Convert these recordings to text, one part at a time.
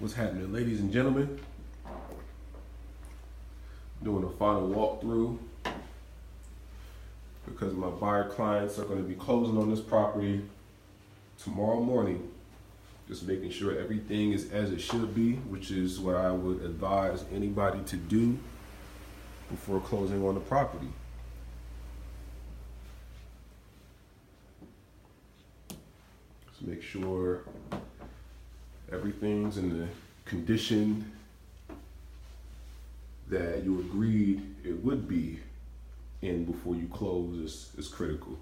What's happening, ladies and gentlemen? Doing a final walkthrough because my buyer clients are going to be closing on this property tomorrow morning. Just making sure everything is as it should be, which is what I would advise anybody to do before closing on the property. Just make sure everything's in the condition that you agreed it would be in before you close is critical.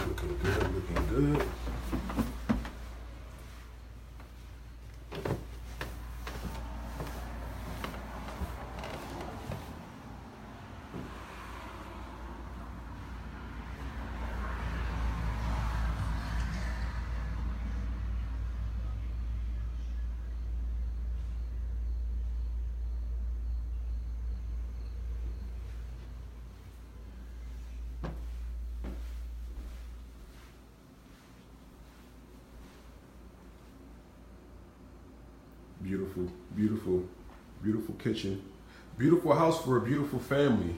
Looking good, looking good. Beautiful, beautiful, beautiful kitchen. Beautiful house for a beautiful family.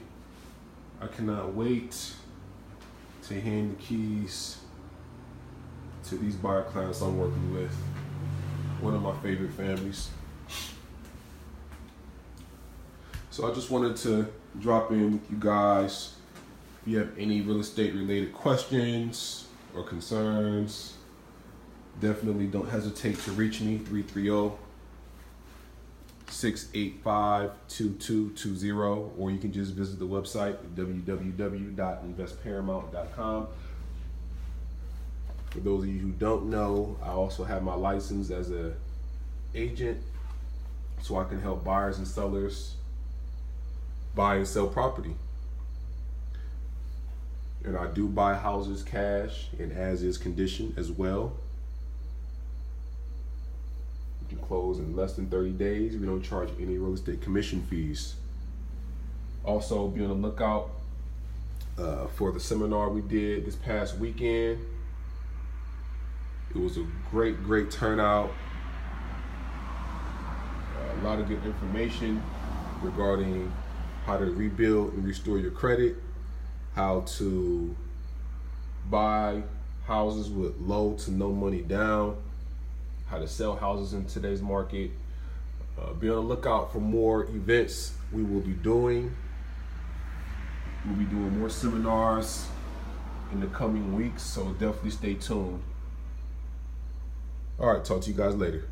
I cannot wait to hand the keys to these buyer clients I'm working with. One of my favorite families. So I just wanted to drop in with you guys. If you have any real estate related questions or concerns, definitely don't hesitate to reach me, 330-685-2220, or you can just visit the website www.investparamount.com. For those of you who don't know, I also have my license as an agent, so I can help buyers and sellers buy and sell property. And I do buy houses cash in as-is condition as well. You can close in less than 30 days. We don't charge any real estate commission fees. Also, be on the lookout for the seminar we did this past weekend. It was a great turnout. A lot of good information regarding how to rebuild and restore your credit, how to buy houses with low to no money down, how to sell houses in today's market. Be on the lookout for more events we will be doing. We'll be doing more seminars in the coming weeks, so definitely stay tuned. All right, talk to you guys later.